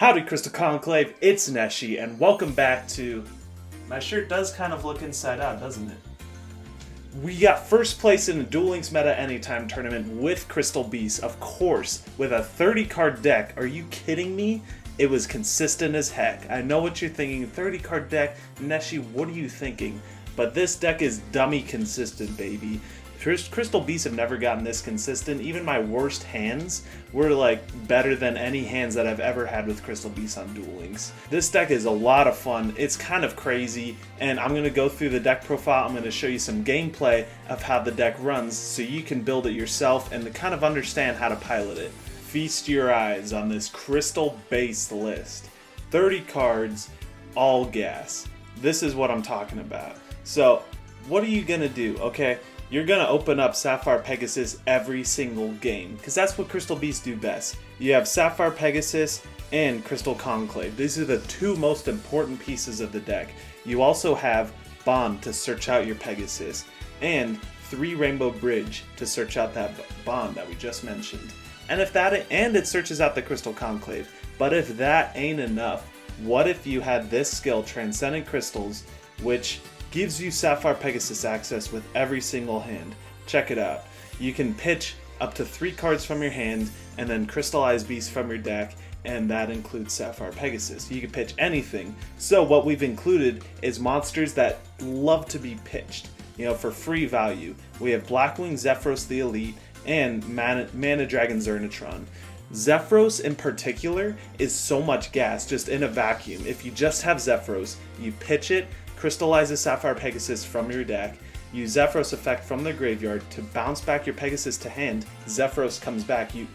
Howdy Crystal Conclave, it's NESHY, and welcome back to... My shirt does kind of look inside out, doesn't it? We got first place in the Duel Links Meta Anytime tournament with Crystal Beast, of course, with a 30 card deck. Are you kidding me? It was consistent as heck. I know what you're thinking, 30 card deck, NESHY, what are you thinking? But this deck is dummy consistent, baby. Crystal Beasts have never gotten this consistent. Even my worst hands were like better than any hands that I've ever had with Crystal Beasts on Duel Links. This deck is a lot of fun. It's kind of crazy, and I'm going to go through the deck profile. I'm going to show you some gameplay of how the deck runs so you can build it yourself and to kind of understand how to pilot it. Feast your eyes on this crystal-based list. 30 cards, all gas. This is what I'm talking about. So, what are you going to do, okay? You're going to open up Sapphire Pegasus every single game, because that's what Crystal Beasts do best. You have Sapphire Pegasus and Crystal Conclave. These are the two most important pieces of the deck. You also have Bond to search out your Pegasus, and 3 Rainbow Bridge to search out that Bond that we just mentioned. And it searches out the Crystal Conclave. But if that ain't enough, what if you had this skill, Transcendent Crystals, which gives you Sapphire Pegasus access with every single hand. Check it out. You can pitch up to 3 cards from your hand and then crystallize beasts from your deck, and that includes Sapphire Pegasus. You can pitch anything. So what we've included is monsters that love to be pitched, for free value. We have Blackwing Zephyros the Elite and Mana Dragon Zirnitron. Zephyros in particular is so much gas just in a vacuum. If you just have Zephyros, you pitch it, crystallize a Sapphire Pegasus from your deck, use Zephyros effect from the graveyard to bounce back your Pegasus to hand. Zephyros comes back, you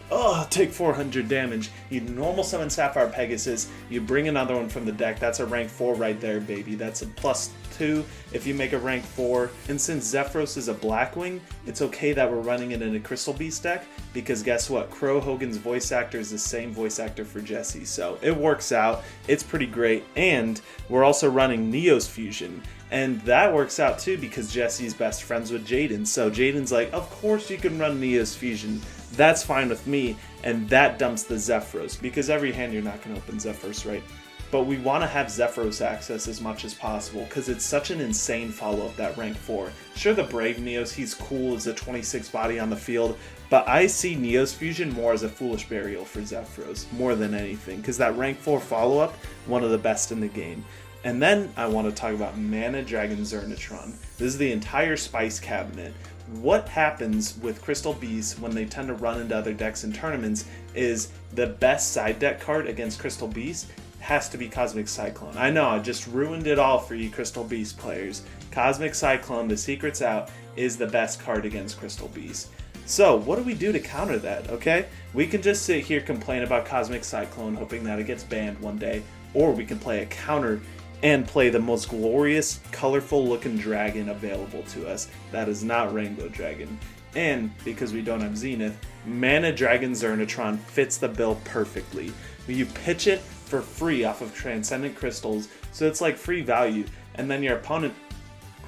take 400 damage, you normal summon Sapphire Pegasus, you bring another one from the deck. That's a rank 4 right there, baby. That's a +2 if you make a rank 4. And since Zephyros is a Blackwing, it's okay that we're running it in a Crystal Beast deck, because guess what? Crow Hogan's voice actor is the same voice actor for Jesse, so it works out. It's pretty great. And we're also running Neo's Fusion, and that works out too because Jesse's best friends with Jaden. So Jaden's like, of course you can run Neo's Fusion. That's fine with me. And that dumps the Zephyros, because every hand you're not going to open Zephyros, right? But we want to have Zephyros access as much as possible because it's such an insane follow-up, that rank 4. Sure, the Brave Neos, he's cool as a 26 body on the field, but I see Neo's Fusion more as a foolish burial for Zephyros, more than anything, because that rank 4 follow-up, one of the best in the game. And then I want to talk about Mana Dragon Zirnitron. This is the entire Spice Cabinet. What happens with Crystal Beasts when they tend to run into other decks in tournaments is the best side deck card against Crystal Beasts has to be Cosmic Cyclone. I know, I just ruined it all for you Crystal Beast players. Cosmic Cyclone, the secret's out, is the best card against Crystal Beast. So, what do we do to counter that, okay? We can just sit here, complain about Cosmic Cyclone, hoping that it gets banned one day, or we can play a counter and play the most glorious, colorful looking dragon available to us. That is not Rainbow Dragon. And, because we don't have Zenith, Mana Dragon Zirnitron fits the bill perfectly. You pitch it for free off of Transcendent Crystals, so it's like free value, and then your opponent,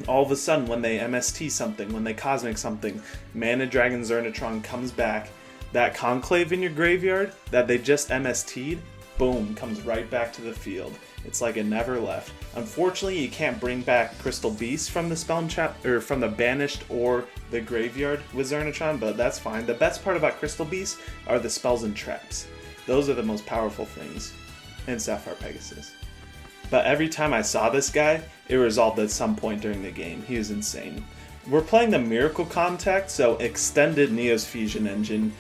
all of a sudden, when they MST something, when they Cosmic something, Mana Dragon Zirnitron comes back, that Conclave in your graveyard that they just MST'd, boom, comes right back to the field. It's like it never left. Unfortunately, you can't bring back Crystal Beast from the spell trap or from the banished or the graveyard with Zirnitron, but that's fine. The best part about Crystal Beast are the spells and traps. Those are the most powerful things in Sapphire Pegasus. But every time I saw this guy, it resolved at some point during the game. He was insane. We're playing the Miracle Contact, so extended Neo's Fusion engine.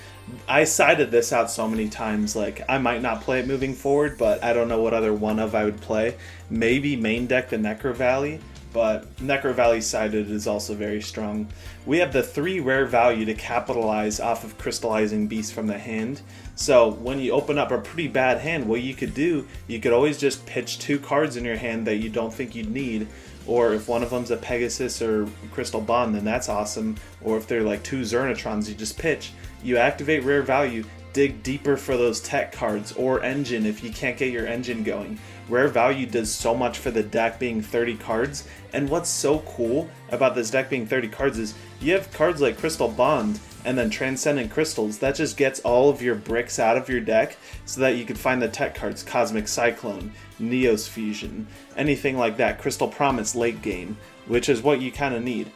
I sided this out so many times, like I might not play it moving forward, but I don't know what other one of I would play. Maybe main deck the Necro Valley, but Necro Valley sided is also very strong. We have the 3 rare value to capitalize off of crystallizing beasts from the hand. So when you open up a pretty bad hand, what you could do, you could always just pitch 2 cards in your hand that you don't think you'd need. Or if one of them's a Pegasus or Crystal Bond, then that's awesome. Or if they're like 2 Zirnitrons, you just pitch. You activate rare value, dig deeper for those tech cards, or engine if you can't get your engine going. Rare value does so much for the deck being 30 cards, and what's so cool about this deck being 30 cards is you have cards like Crystal Bond and then Transcendent Crystals. That just gets all of your bricks out of your deck so that you can find the tech cards, Cosmic Cyclone, Neos Fusion, anything like that, Crystal Promise late game, which is what you kind of need.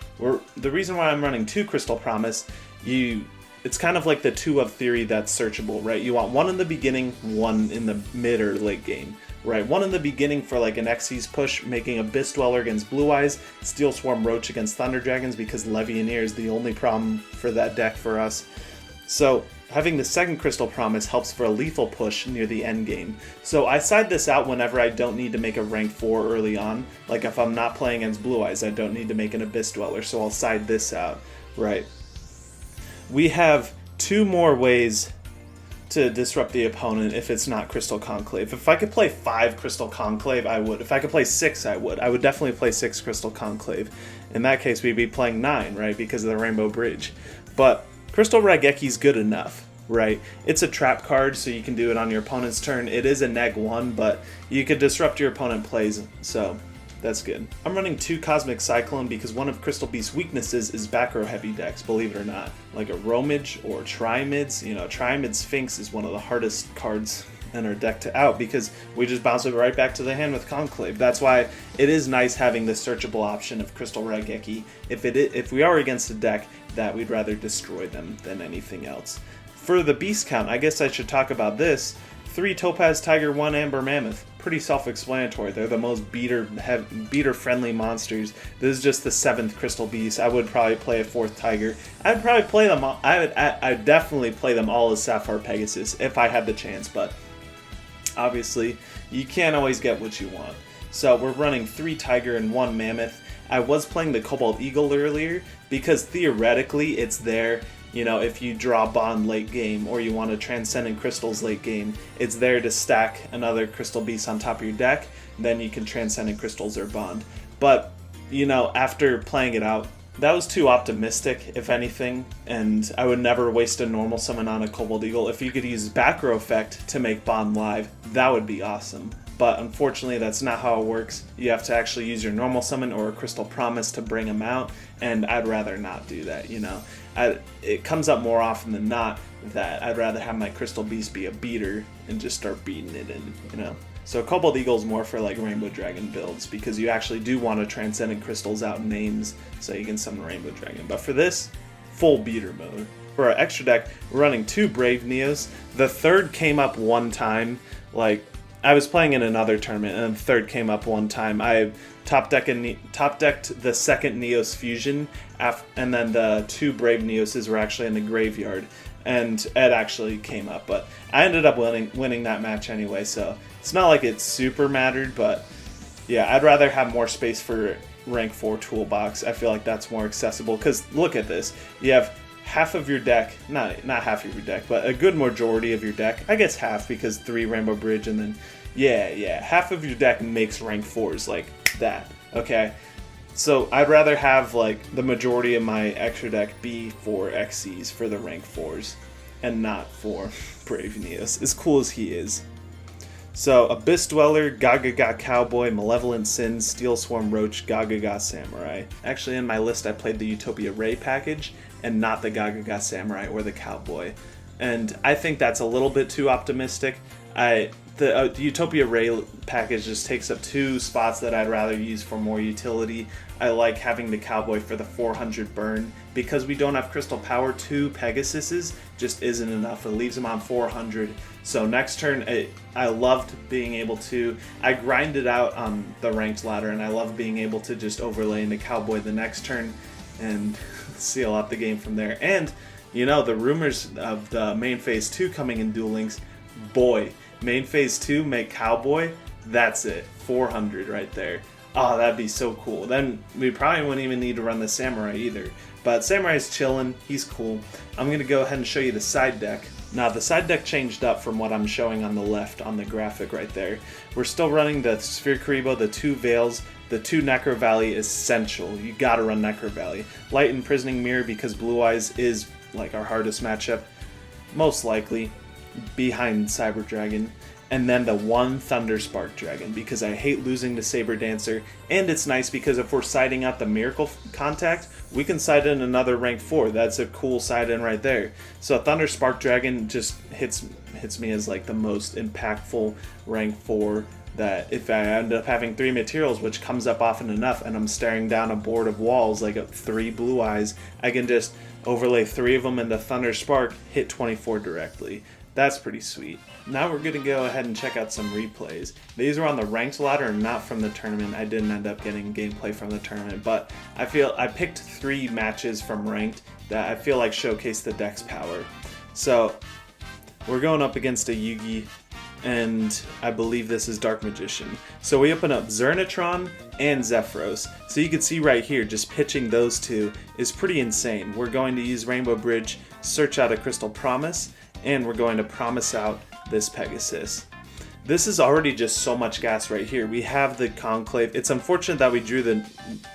The reason why I'm running 2 Crystal Promise, it's kind of like the 2 of theory that's searchable, right? You want 1 in the beginning, 1 in the mid or late game, right? 1 in the beginning for like an Xyz push, making Abyss Dweller against Blue Eyes, Steel Swarm Roach against Thunder Dragons, because Levianeer is the only problem for that deck for us. So having the 2nd Crystal Promise helps for a lethal push near the end game. So I side this out whenever I don't need to make a rank 4 early on. Like if I'm not playing against Blue Eyes, I don't need to make an Abyss Dweller, so I'll side this out, right? We have 2 more ways to disrupt the opponent if it's not Crystal Conclave. If I could play 5 Crystal Conclave, I would. If I could play 6, I would. I would definitely play 6 Crystal Conclave. In that case, we'd be playing 9, right, because of the Rainbow Bridge. But Crystal Rageki's good enough, right? It's a trap card, so you can do it on your opponent's turn. It is a neg-1, but you could disrupt your opponent plays, so that's good. I'm running 2 Cosmic Cyclone because one of Crystal Beast's weaknesses is back row heavy decks, believe it or not. Like a Romage or Trimids. You know, Trimid Sphinx is one of the hardest cards in our deck to out because we just bounce it right back to the hand with Conclave. That's why it is nice having the searchable option of Crystal Raigeki if we are against a deck that we'd rather destroy them than anything else. For the beast count, I guess I should talk about this. 3 Topaz Tiger, 1 Amber Mammoth. Pretty self-explanatory. They're the most beater-friendly monsters. This is just the 7th Crystal Beast. I would probably play a 4th Tiger. I'd probably play them all. I'd definitely play them all as Sapphire Pegasus if I had the chance, but obviously you can't always get what you want. So we're running 3 Tiger and 1 Mammoth. I was playing the Cobalt Eagle earlier because theoretically it's there. You know, if you draw Bond late game or you want to Transcendent Crystals late game, it's there to stack another Crystal Beast on top of your deck, then you can Transcendent Crystals or Bond. But, you know, after playing it out, that was too optimistic, if anything, and I would never waste a normal summon on a Cobalt Eagle. If you could use back row effect to make Bond live, that would be awesome. But unfortunately, that's not how it works. You have to actually use your normal summon or a Crystal Promise to bring them out, and I'd rather not do that, you know. It comes up more often than not that I'd rather have my Crystal Beast be a beater and just start beating it in, you know. So Cobalt Eagle is more for like Rainbow Dragon builds because you actually do want to Transcendent Crystals out names so you can summon Rainbow Dragon. But for this, full beater mode. For our extra deck, we're running 2 Brave Neos. The 3rd came up one time, like I was playing in another tournament, and the 3rd came up one time. I top decked the 2nd Neos Fusion, and then the 2 Brave Neoses were actually in the graveyard, and it actually came up. But I ended up winning that match anyway, so it's not like it super mattered. But yeah, I'd rather have more space for rank 4 toolbox. I feel like that's more accessible, because look at this. You have half of your deck, not half of your deck, but a good majority of your deck. I guess half because 3 Rainbow Bridge, and then yeah, half of your deck makes rank 4s like that. Okay, so I'd rather have like the majority of my extra deck be for Xyz for the rank 4s, and not for Brave Neos, as cool as he is. So Abyss Dweller, Gaga Cowboy, Malevolent Sin, Steel Swarm Roach, Gaga Samurai. Actually, in my list I played the Utopia Ray package and not the Gaga Samurai or the Cowboy, and I think that's a little bit too optimistic. The Utopia Ray package just takes up 2 spots that I'd rather use for more utility. I like having the Cowboy for the 400 burn. Because we don't have Crystal Power, 2 Pegasuses just isn't enough. It leaves them on 400. So next turn, I loved being able to... I grinded out on the ranked ladder, and I love being able to just overlay into Cowboy the next turn and seal out the game from there. And, you know, the rumors of the main phase 2 coming in Duel Links, boy... Main phase 2, make Cowboy, that's it. 400 right there. Oh, that'd be so cool. Then we probably wouldn't even need to run the Samurai either. But Samurai's chilling, he's cool. I'm going to go ahead and show you the side deck. Now, the side deck changed up from what I'm showing on the left on the graphic right there. We're still running the Sphere Karibo, the 2 Veils, the 2 Necro Valley essential. You gotta run Necro Valley. Light Imprisoning Mirror because Blue Eyes is like our hardest matchup, most likely, behind Cyber Dragon. and then the one Thunder Spark Dragon, because I hate losing to Saber Dancer, and it's nice because if we're siding out the Miracle Contact, we can side in another rank 4. That's a cool side in right there. So Thunder Spark Dragon just hits me as like the most impactful rank 4, that if I end up having 3 materials, which comes up often enough, and I'm staring down a board of walls like a 3 blue eyes, I can just overlay 3 of them into Thunder Spark, hit 24 directly. That's pretty sweet. Now we're going to go ahead and check out some replays. These are on the ranked ladder, not from the tournament. I didn't end up getting gameplay from the tournament, but I picked 3 matches from ranked that I feel like showcase the deck's power. So we're going up against a Yugi, and I believe this is Dark Magician. So we open up Zirnitron and Zephyros. So you can see right here, just pitching those 2 is pretty insane. We're going to use Rainbow Bridge, search out a Crystal Promise, and we're going to promise out this Pegasus. This is already just so much gas right here. We have the Conclave. It's unfortunate that we drew the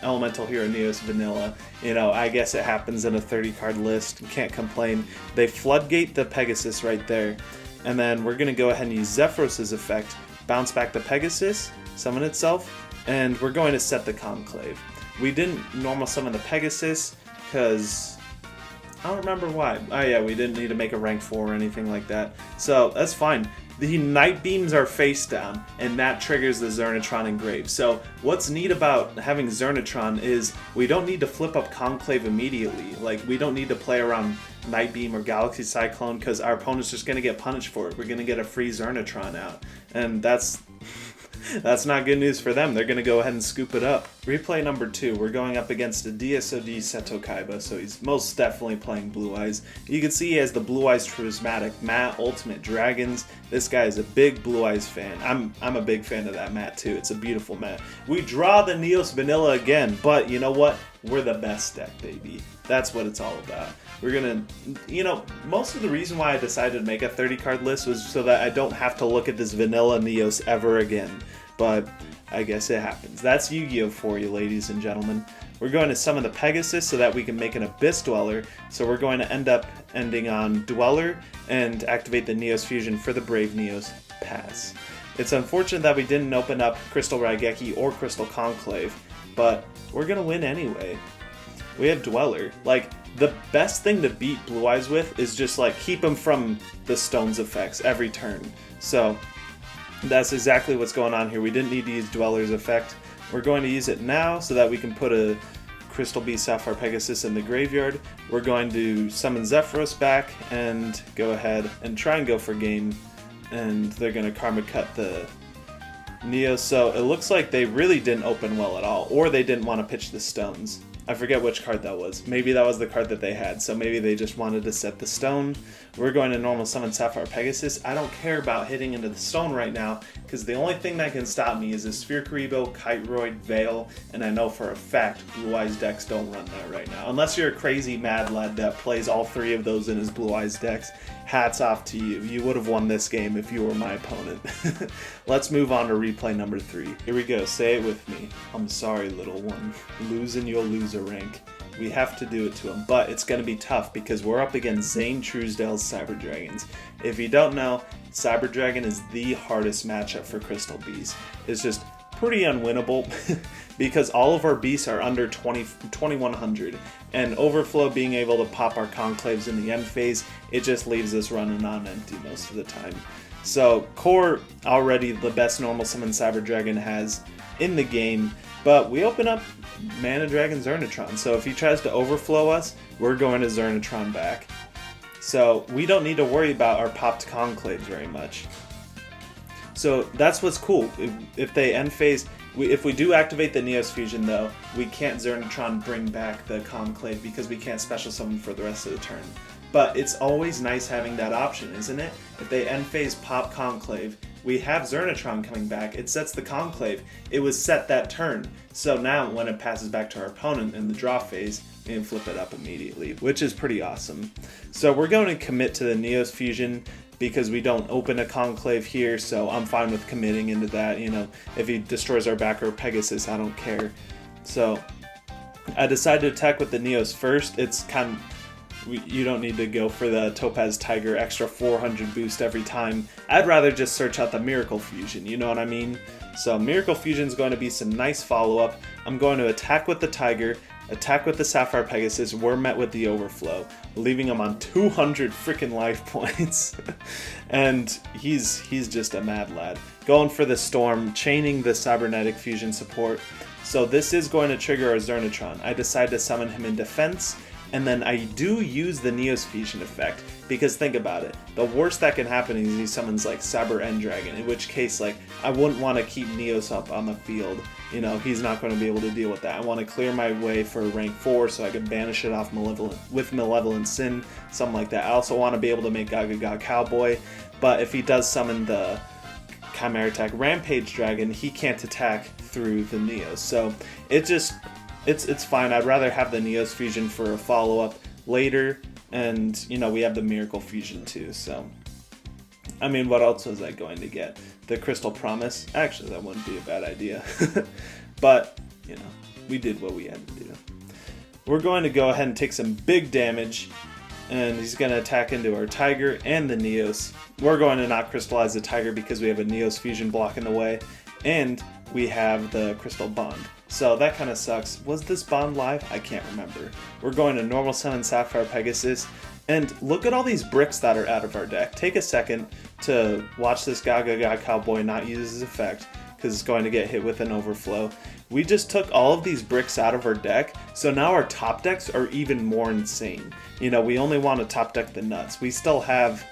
Elemental Hero Neos Vanilla. You know, I guess it happens in a 30-card list. Can't complain. They floodgate the Pegasus right there. And then we're going to go ahead and use Zephyros' effect, bounce back the Pegasus, summon itself, and we're going to set the Conclave. We didn't normal summon the Pegasus because I don't remember why. Oh yeah, we didn't need to make a rank 4 or anything like that. So that's fine. The Night Beams are face down, and that triggers the Zirnitron Engrave. So what's neat about having Zirnitron is we don't need to flip up Conclave immediately. Like, we don't need to play around Night Beam or Galaxy Cyclone because our opponent's just going to get punished for it. We're going to get a free Zirnitron out. And that's not good news for them. They're going to go ahead and scoop it up. Replay number 2. We're going up against a DSOD Seto Kaiba, so he's most definitely playing Blue Eyes. You can see he has the Blue Eyes Prismatic Mat, Ultimate Dragons. This guy is a big Blue Eyes fan. I'm a big fan of that mat too. It's a beautiful mat. We draw the Neos Vanilla again, but you know what? We're the best deck, baby. That's what it's all about. We're gonna, you know, most of the reason why I decided to make a 30-card list was so that I don't have to look at this vanilla Neos ever again. But I guess it happens. That's Yu-Gi-Oh! For you, ladies and gentlemen. We're going to summon the Pegasus so that we can make an Abyss Dweller. So we're going to end up ending on Dweller and activate the Neos Fusion for the Brave Neos. Pass. It's unfortunate that we didn't open up Crystal Raigeki or Crystal Conclave, but we're going to win anyway. We have Dweller. Like, the best thing to beat Blue Eyes with is just, like, keep him from the Stone's effects every turn. So that's exactly what's going on here. We didn't need to use Dweller's effect. We're going to use it now so that we can put a Crystal Beast Sapphire Pegasus in the graveyard. We're going to summon Zephyros back and go ahead and try and go for game. And they're going to Karma Cut the Neo. So it looks like they really didn't open well at all, or they didn't want to pitch the stones. I forget which card that was. Maybe that was the card that they had, so maybe they just wanted to set the stone. We're going to normal summon Sapphire Pegasus. I don't care about hitting into the stone right now, because the only thing that can stop me is a Sphere Karibo, Kiteroid, Veil, and I know for a fact Blue Eyes decks don't run that right now. Unless you're a crazy mad lad that plays all 3 of those in his Blue Eyes decks. Hats off to you. You would have won this game if you were my opponent. Let's move on to replay number 3. Here we go. Say it with me. I'm sorry, little one. Losing, you'll lose a rank. We have to do it to him, but it's going to be tough because we're up against Zane Truesdale's Cyber Dragons. If you don't know, Cyber Dragon is the hardest matchup for Crystal Beast. It's just pretty unwinnable because all of our beasts are under 2100, and Overflow being able to pop our conclaves in the end phase, it just leaves us running on empty most of the time. So Core, already the best normal summon Cyber Dragon has in the game, but we open up Mana Dragon Zirnitron, so if he tries to overflow us, we're going to Zirnitron back. So we don't need to worry about our popped conclaves very much. So that's what's cool. If they end phase, if we do activate the Neos Fusion though, we can't Zirnitron bring back the conclave because we can't special summon for the rest of the turn. But it's always nice having that option, isn't it? If they end phase pop conclave, we have Zirnitron coming back, it sets the conclave. It was set that turn, so now when it passes back to our opponent in the draw phase, we can flip it up immediately, which is pretty awesome. So we're going to commit to the Neos Fusion because we don't open a conclave here, so I'm fine with committing into that. You know, if he destroys our backer Pegasus, I don't care. So I decided to attack with the Neos first. It's kind of You don't need to go for the Topaz Tiger extra 400 boost every time. I'd rather just search out the Miracle Fusion, you know what I mean? So Miracle Fusion is going to be some nice follow-up. I'm going to attack with the Tiger, attack with the Sapphire Pegasus. We're met with the Overflow, leaving him on 200 freaking life points. And he's just a mad lad. Going for the Storm, chaining the Cybernetic Fusion support. So this is going to trigger our Zirnitron. I decide to summon him in defense, and then I do use the Neos Fusion effect, because think about it. The worst that can happen is he summons like Cyber End Dragon, in which case like I wouldn't want to keep Neos up on the field. You know, he's not going to be able to deal with that. I want to clear my way for rank 4 so I can banish it off with Malevolent Sin, something like that. I also want to be able to make Gaga Cowboy, but if he does summon the Chimera Attack Rampage Dragon, he can't attack through the Neos. So it's fine. I'd rather have the Neos Fusion for a follow-up later, and you know, we have the Miracle Fusion too. So I mean, what else was I going to get? The Crystal Promise? Actually, that wouldn't be a bad idea. But you know, we did what we had to do. We're going to go ahead and take some big damage, and he's going to attack into our Tiger and the Neos. We're going to not crystallize the Tiger because we have a Neos Fusion block in the way, and we have the Crystal Bond. So that kind of sucks. Was this bond live? I can't remember. We're going to normal summon Sapphire Pegasus, and look at all these bricks that are out of our deck. Take a second to watch this Gaga Cowboy not use his effect, because it's going to get hit with an Overflow. We just took all of these bricks out of our deck, so now our top decks are even more insane. You know, we only want to top deck the nuts. We still have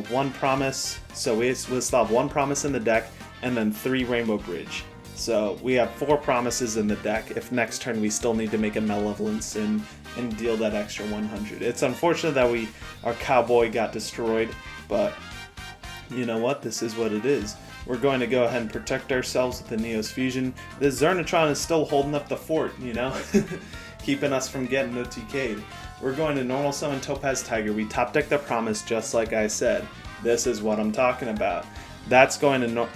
one promise, so we'll still have one promise in the deck, and then 3 Rainbow Bridge. So we have 4 promises in the deck. If next turn we still need to make a Malevolent Sin and deal that extra 100. It's unfortunate that our Cowboy got destroyed, but you know what? This is what it is. We're going to go ahead and protect ourselves with the Neos Fusion. The Zirnitron is still holding up the fort, you know? Keeping us from getting OTK'd. We're going to normal summon Topaz Tiger. We top deck the Promise just like I said. This is what I'm talking about. That's going to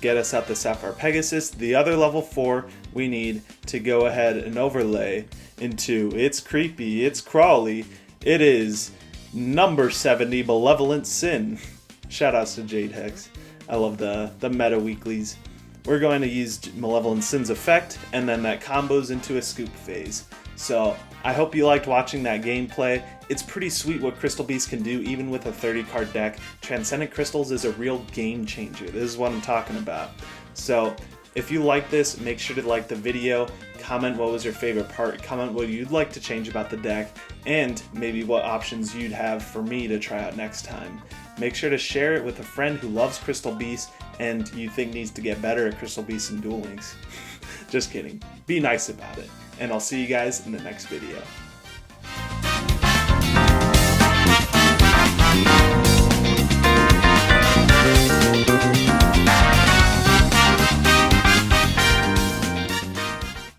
get us out the Sapphire Pegasus. The other level 4 we need to go ahead and overlay into It's Creepy, It's Crawly. It is number 70, Malevolent Sin. Shoutouts to Jade Hex. I love the meta weeklies. We're going to use Malevolent Sin's effect, and then that combos into a scoop phase. So I hope you liked watching that gameplay. It's pretty sweet what Crystal Beast can do even with a 30 card deck. Transcendent Crystals is a real game changer. This is what I'm talking about. So if you like this, make sure to like the video, comment what was your favorite part, comment what you'd like to change about the deck, and maybe what options you'd have for me to try out next time. Make sure to share it with a friend who loves Crystal Beast and you think needs to get better at Crystal Beast and Duel Links. Just kidding. Be nice about it. And I'll see you guys in the next video.